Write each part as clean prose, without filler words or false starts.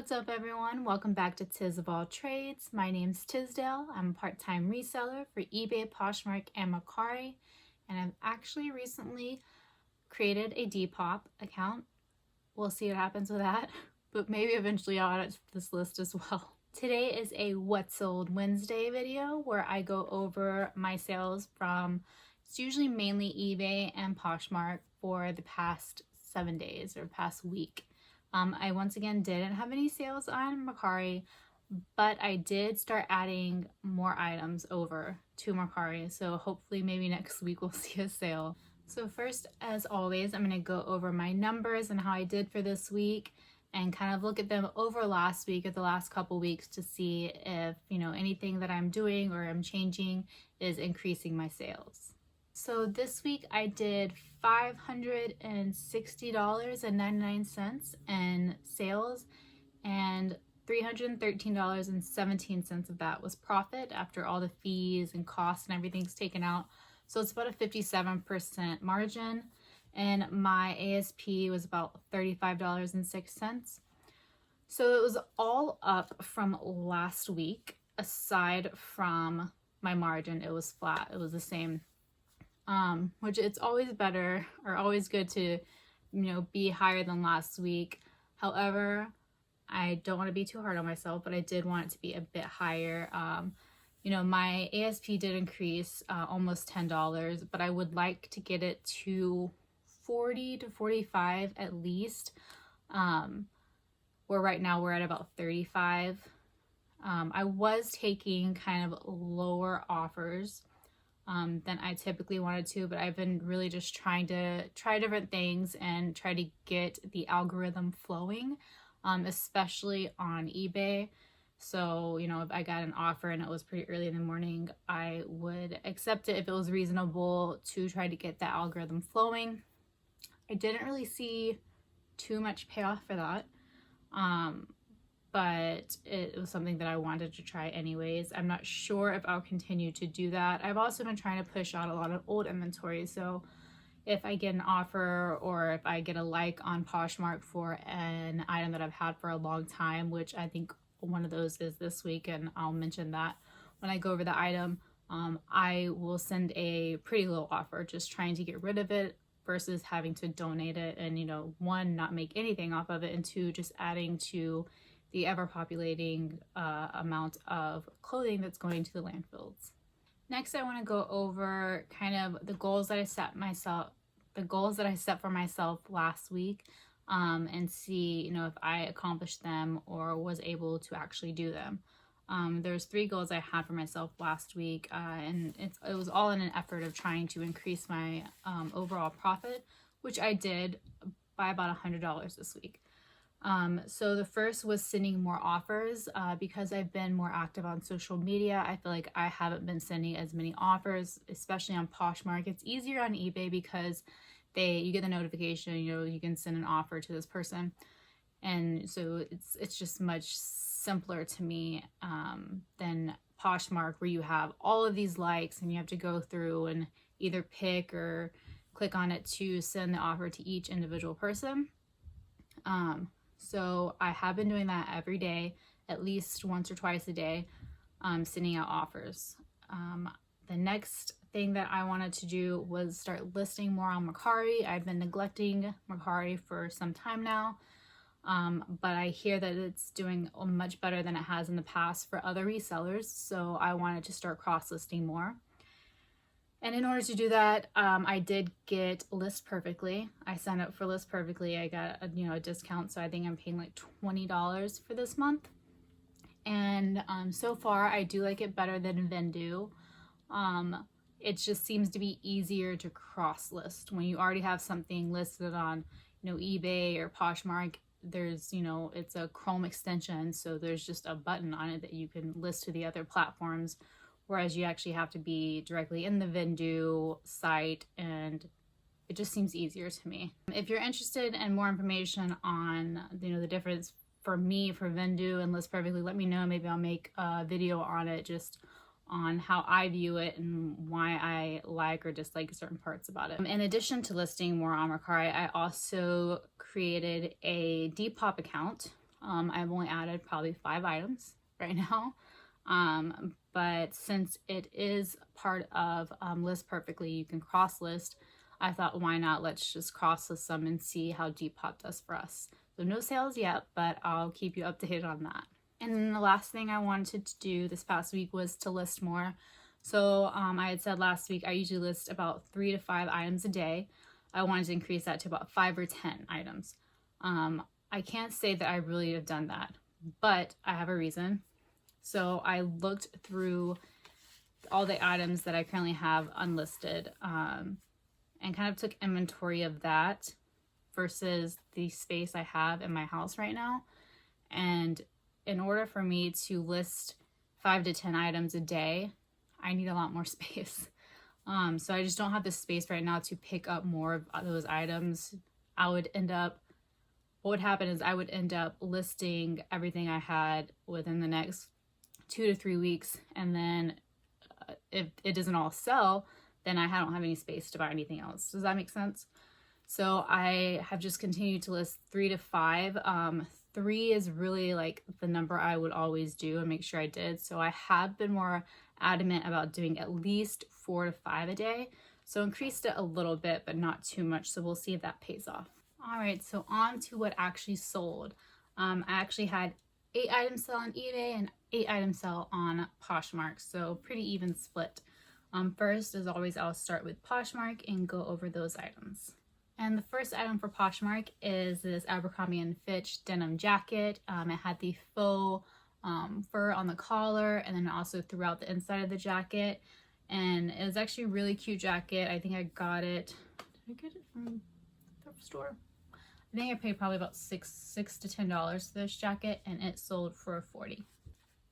What's up everyone? Welcome back to Tiz of All Trades. My name's Tisdale. I'm a part-time reseller for eBay, Poshmark, and Mercari. And I've actually recently created a Depop account. We'll see what happens with that, but maybe eventually I'll add it to this list as well. Today is a What Sold Wednesday video where I go over my sales from, it's usually mainly eBay and Poshmark for the past 7 days or past week. I once again didn't have any sales on Mercari, but I did start adding more items over to Mercari, so hopefully maybe next week we'll see a sale. So first, as always, I'm going to go over my numbers and how I did for this week and kind of look at them over last week or the last couple weeks to see if, anything that I'm doing or I'm changing is increasing my sales. So this week I did $560.99 in sales, and $313.17 of that was profit after all the fees and costs and everything's taken out. So it's about a 57% margin, and my ASP was about $35.06. So it was all up from last week. Aside from my margin, it was flat. It was the same. Which it's always better or always good to, be higher than last week. However, I don't want to be too hard on myself, but I did want it to be a bit higher. My ASP did increase almost $10, but I would like to get it to 40 to 45 at least. Where right now we're at about 35. I was taking kind of lower offers than I typically wanted to, but I've been really just trying to try different things and try to get the algorithm flowing, especially on eBay. So, if I got an offer and it was pretty early in the morning, I would accept it if it was reasonable to try to get that algorithm flowing. I didn't really see too much payoff for that. But it was something that I wanted to try anyways. I'm not sure if I'll continue to do that. I've also been trying to push out a lot of old inventory. So if I get an offer or if I get a like on Poshmark for an item that I've had for a long time, which I think one of those is this week, and I'll mention that when I go over the item, I will send a pretty low offer, just trying to get rid of it versus having to donate it and, one, not make anything off of it, and two, just adding to the ever-populating amount of clothing that's going to the landfills. Next, I want to go over kind of the goals that I set for myself last week, and see, if I accomplished them or was able to actually do them. There's 3 goals I had for myself last week, and it was all in an effort of trying to increase my overall profit, which I did by about $100 this week. So the first was sending more offers. Because I've been more active on social media, I feel like I haven't been sending as many offers, especially on Poshmark. It's easier on eBay because you get the notification, you can send an offer to this person. And so it's just much simpler to me than Poshmark, where you have all of these likes and you have to go through and either pick or click on it to send the offer to each individual person. So I have been doing that every day, at least once or twice a day, sending out offers. The next thing that I wanted to do was start listing more on Mercari. I've been neglecting Mercari for some time now, but I hear that it's doing much better than it has in the past for other resellers, so I wanted to start cross-listing more. And in order to do that, I did get List Perfectly. I signed up for List Perfectly. I got a discount, so I think I'm paying like $20 for this month. And so far, I do like it better than Vendoo. It just seems to be easier to cross-list. When you already have something listed on, eBay or Poshmark, there's, it's a Chrome extension, so there's just a button on it that you can list to the other platforms. Whereas you actually have to be directly in the Vendoo site, and it just seems easier to me. If you're interested in more information on, the difference for me for Vendoo and List Perfectly, let me know. Maybe I'll make a video on it, just on how I view it and why I like or dislike certain parts about it. In addition to listing more on Mercari, I also created a Depop account I've only added probably 5 items right now. But since it is part of List Perfectly, you can cross list. I thought, why not? Let's just cross list some and see how Depop does for us. So no sales yet, but I'll keep you updated on that. And then the last thing I wanted to do this past week was to list more. So I had said last week I usually list about 3 to 5 items a day. I wanted to increase that to about 5 or 10 items. I can't say that I really have done that, but I have a reason. So I looked through all the items that I currently have unlisted and kind of took inventory of that versus the space I have in my house right now. And in order for me to list 5 to 10 items a day, I need a lot more space. So I just don't have the space right now to pick up more of those items. What would happen is I would end up listing everything I had within the next 2 to 3 weeks, and then if it doesn't all sell, then I don't have any space to buy anything else. Does that make sense? So I have just continued to list 3 to 5. 3 is really like the number I would always do and make sure I did. So I have been more adamant about doing at least 4 to 5 a day. So increased it a little bit, but not too much. So we'll see if that pays off. All right, so on to what actually sold. I actually had 8 items sell on eBay and 8 items sell on Poshmark, so pretty even split. First, as always, I'll start with Poshmark and go over those items. And the first item for Poshmark is this Abercrombie & Fitch denim jacket. It had the faux fur on the collar and then also throughout the inside of the jacket. And it was actually a really cute jacket. I think I got it, did I get it from the thrift store? I think I paid probably about $6 to $10 for this jacket, and it sold for $40.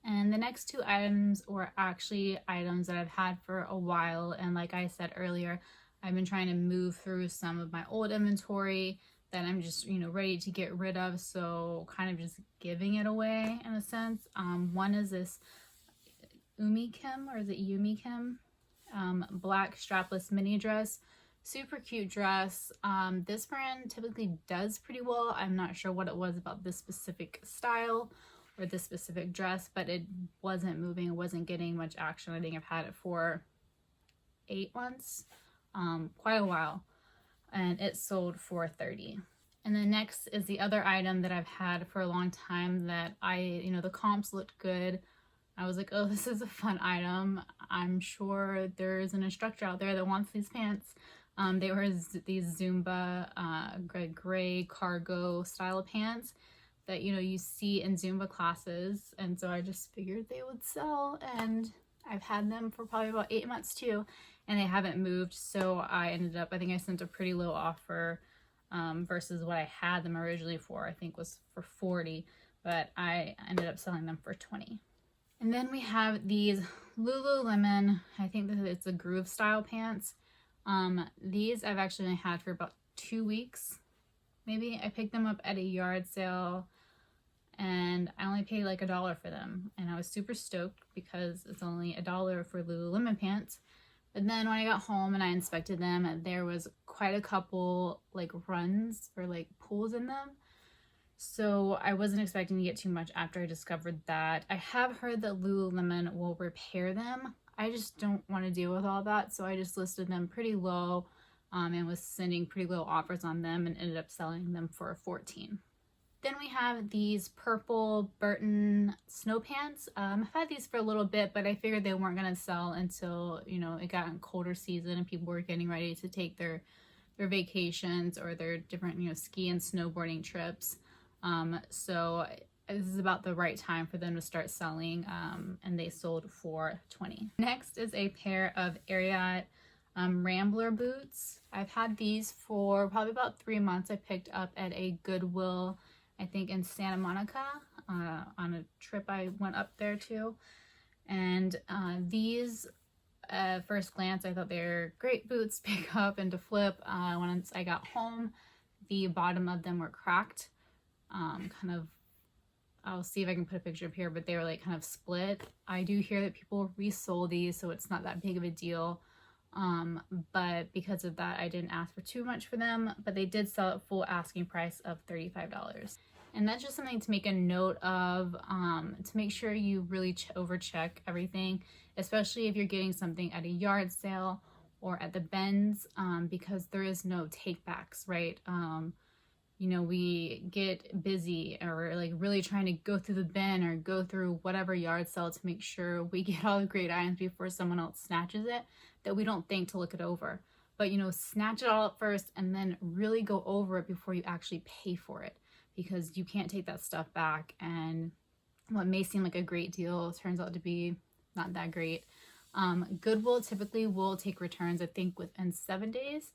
And the next 2 items were actually items that I've had for a while, and like I said earlier, I've been trying to move through some of my old inventory that I'm just, ready to get rid of, so kind of just giving it away in a sense. One is this Umikim, or is it Yumikim? Black strapless mini dress. Super cute dress. This brand typically does pretty well. I'm not sure what it was about this specific style or this specific dress, but it wasn't moving. It wasn't getting much action. I think I've had it for 8 months, quite a while, and it sold for $30. And then next is the other item that I've had for a long time that the comps looked good. I was like, oh, this is a fun item. I'm sure there's an instructor out there that wants these pants. They were these Zumba gray cargo style pants that you see in Zumba classes, and so I just figured they would sell, and I've had them for probably about 8 months too, and they haven't moved. So I think I sent a pretty low offer versus what I had them originally for. I think was for $40, but I ended up selling them for $20. And then we have these Lululemon, I think that it's a groove style pants. These I've actually only had for about 2 weeks, maybe. I picked them up at a yard sale and I only paid like $1 for them, and I was super stoked because it's only $1 for Lululemon pants. But then when I got home and I inspected them, there was quite a couple like runs or like pulls in them. So I wasn't expecting to get too much after I discovered that. I have heard that Lululemon will repair them. I just don't want to deal with all that, so I just listed them pretty low and was sending pretty low offers on them and ended up selling them for $14. Then we have these purple Burton snow pants. I've had these for a little bit, but I figured they weren't going to sell until, it got in colder season and people were getting ready to take their vacations or their different, ski and snowboarding trips. So this is about the right time for them to start selling, and they sold for $20. Next is a pair of Ariat Rambler boots. I've had these for probably about 3 months. I picked up at a Goodwill, I think in Santa Monica, on a trip I went up there to. And these, first glance, I thought they were great boots to pick up and to flip. Once I got home, the bottom of them were cracked. I'll see if I can put a picture up here, but they were like kind of split. I do hear that people resold these, so it's not that big of a deal. But because of that, I didn't ask for too much for them, but they did sell at full asking price of $35. And that's just something to make a note of, to make sure you really overcheck everything, especially if you're getting something at a yard sale or at the bins, because there is no takebacks, right? You know, we get busy or like really trying to go through the bin or go through whatever yard sale to make sure we get all the great items before someone else snatches it, that we don't think to look it over. But, you know, snatch it all up first and then really go over it before you actually pay for it, because you can't take that stuff back. And what may seem like a great deal turns out to be not that great. Goodwill typically will take returns, I think, within 7 days.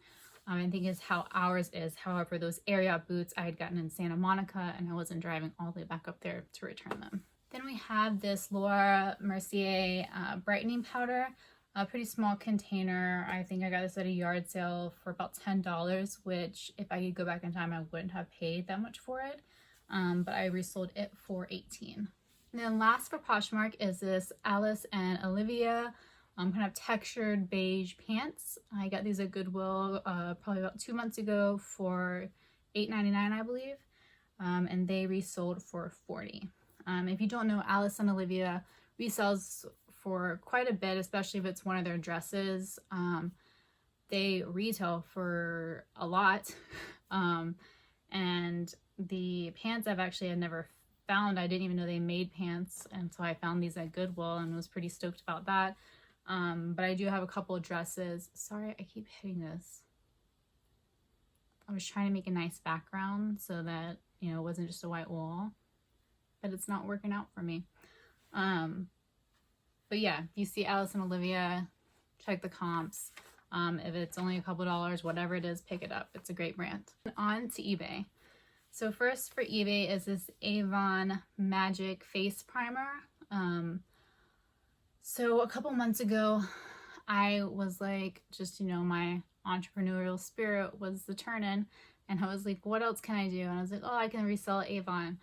I think is how ours is. However, those Ariat boots I had gotten in Santa Monica, and I wasn't driving all the way back up there to return them. Then we have this Laura Mercier brightening powder, a pretty small container. I think I got this at a yard sale for about $10, which if I could go back in time, I wouldn't have paid that much for it. But I resold it for $18. And then last for Poshmark is this Alice and Olivia kind of textured beige pants. I got these at Goodwill probably about 2 months ago for $8.99, I believe. And they resold for $40. If you don't know, Alice and Olivia resells for quite a bit, especially if it's one of their dresses. They retail for a lot. And the pants I've actually never found. I didn't even know they made pants until I found these at Goodwill and was pretty stoked about that. But I do have a couple of dresses. Sorry, I keep hitting this. I was trying to make a nice background so that, you know, it wasn't just a white wall, but it's not working out for me. But yeah, if you see Alice and Olivia, check the comps. If it's only a couple dollars, whatever it is, pick it up. It's a great brand. On to eBay. So first for eBay is this Avon Magic Face Primer. So a couple months ago, I was like, just, you know, my entrepreneurial spirit was the turn-in, and I was like, what else can I do? And I was like, oh, I can resell Avon.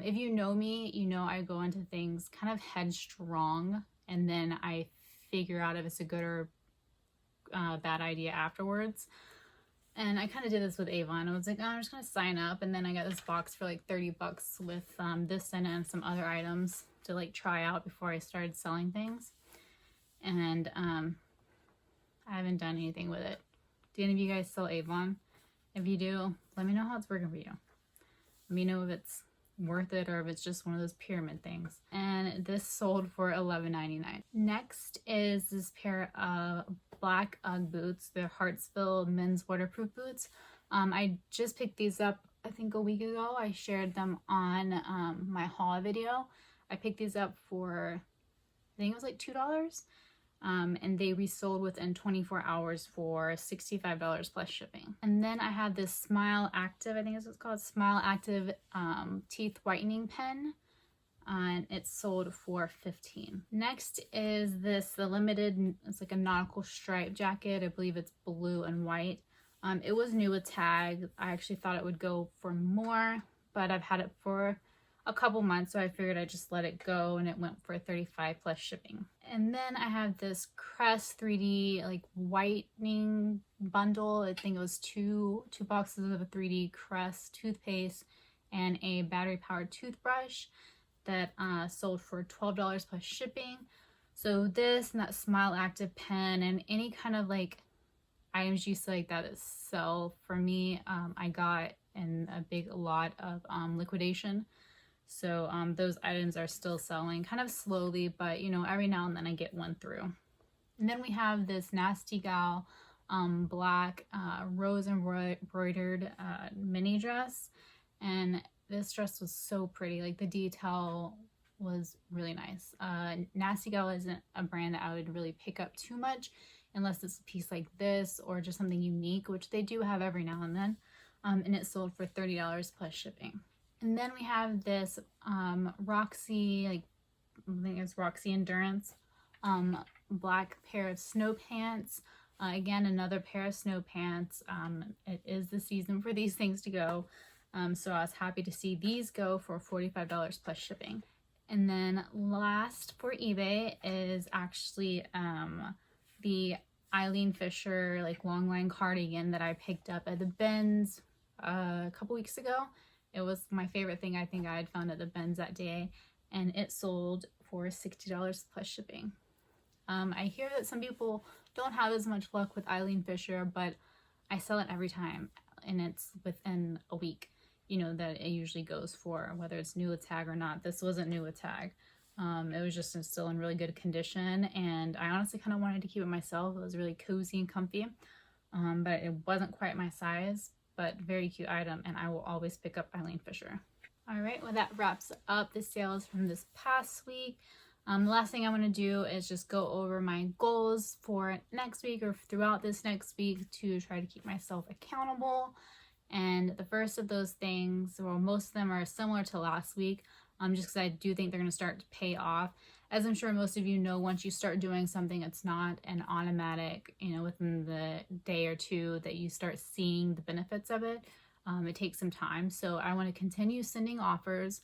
If you know me, you know I go into things kind of headstrong, and then I figure out if it's a good or bad idea afterwards. And I kind of did this with Avon. I was like, oh, I'm just going to sign up. And then I got this box for like $30 with this in it and some other items to like try out before I started selling things. And I haven't done anything with it. Do any of you guys sell Avon? If you do, let me know how it's working for you. Let me know if it's worth it or if it's just one of those pyramid things. And this sold for $11.99. Next is this pair of black Ugg boots. They're Hartsville men's waterproof boots. I just picked these up I think a week ago. I shared them on my haul video. I picked these up for, I think it was like $2. And they resold within 24 hours for $65 plus shipping. And then I have this Smile Active, I think is what it's called, Smile Active teeth whitening pen. And it's sold for $15. Next is this, the limited, it's like a nautical stripe jacket. I believe it's blue and white. It was new with tag. I actually thought it would go for more, but I've had it for a couple months, so I figured I'd just let it go, and it went for $35 plus shipping. And then I have this Crest 3D like whitening bundle. I think it was two boxes of a 3D Crest toothpaste and a battery powered toothbrush that sold for $12 plus shipping. So this and that Smile Active pen and any kind of like items you see like that sell for me, I got in a big lot of liquidation. So those items are still selling kind of slowly, but you know, every now and then I get one through. And then we have this Nasty Gal black rose embroidered mini dress. And this dress was so pretty. Like the detail was really nice. Nasty Gal isn't a brand that I would really pick up too much unless it's a piece like this or just something unique, which they do have every now and then. And it sold for $30 plus shipping. And then we have this Roxy, like I think it's Roxy Endurance, black pair of snow pants. Again, another pair of snow pants. It is the season for these things to go. So I was happy to see these go for $45 plus shipping. And then last for eBay is actually the Eileen Fisher like long line cardigan that I picked up at the bins a couple weeks ago. It was my favorite thing I think I had found at the bins that day, and it sold for $60 plus shipping. I hear that some people don't have as much luck with Eileen Fisher, but I sell it every time, and it's within a week, you know, that it usually goes for, whether it's new with tag or not. This wasn't new with tag. It was just still in really good condition, and I honestly kind of wanted to keep it myself. It was really cozy and comfy, but it wasn't quite my size, but very cute item, and I will always pick up Eileen Fisher. All right, well, that wraps up the sales from this past week. The last thing I want to do is just go over my goals for next week or throughout this next week to try to keep myself accountable. And the first of those things, well, most of them are similar to last week, just because I do think they're going to start to pay off. As I'm sure most of you know, once you start doing something, it's not an automatic, you know, within the day or two that you start seeing the benefits of it. It takes some time. So I want to continue sending offers.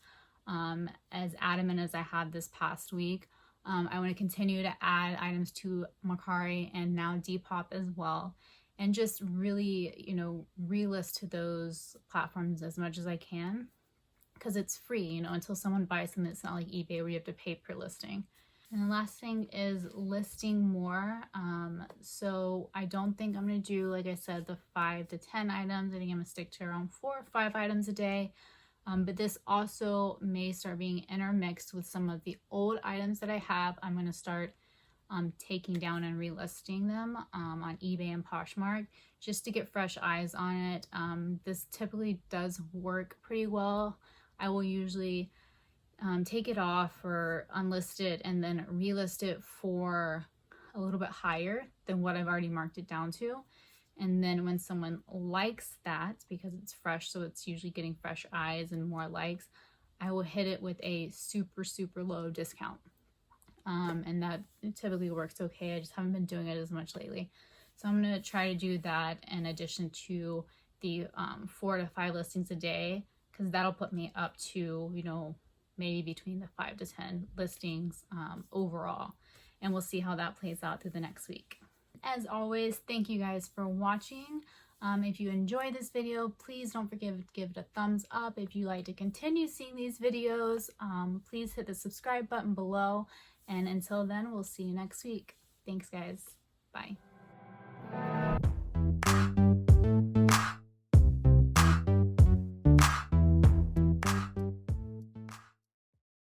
As adamant as I had this past week. I want to continue to add items to Mercari and now Depop as well, and just really, you know, relist to those platforms as much as I can, because it's free, you know, until someone buys something. It's not like eBay where you have to pay per listing. And the last thing is listing more. So I don't think I'm going to do, like I said, the 5 to 10 items. I think I'm going to stick to around 4 or 5 items a day. But this also may start being intermixed with some of the old items that I have. I'm going to start taking down and relisting them on eBay and Poshmark just to get fresh eyes on it. This typically does work pretty well. I will usually take it off or unlist it and then relist it for a little bit higher than what I've already marked it down to. And then when someone likes that, because it's fresh, so it's usually getting fresh eyes and more likes, I will hit it with a super, super low discount. And that typically works okay. I just haven't been doing it as much lately. So I'm going to try to do that in addition to the 4 to 5 listings a day, because that'll put me up to, you know, maybe between the 5 to 10 listings overall. And we'll see how that plays out through the next week. As always, thank you guys for watching. If you enjoyed this video, please don't forget to give it a thumbs up. If you like to continue seeing these videos, please hit the subscribe button below. And until then, we'll see you next week. Thanks, guys. Bye.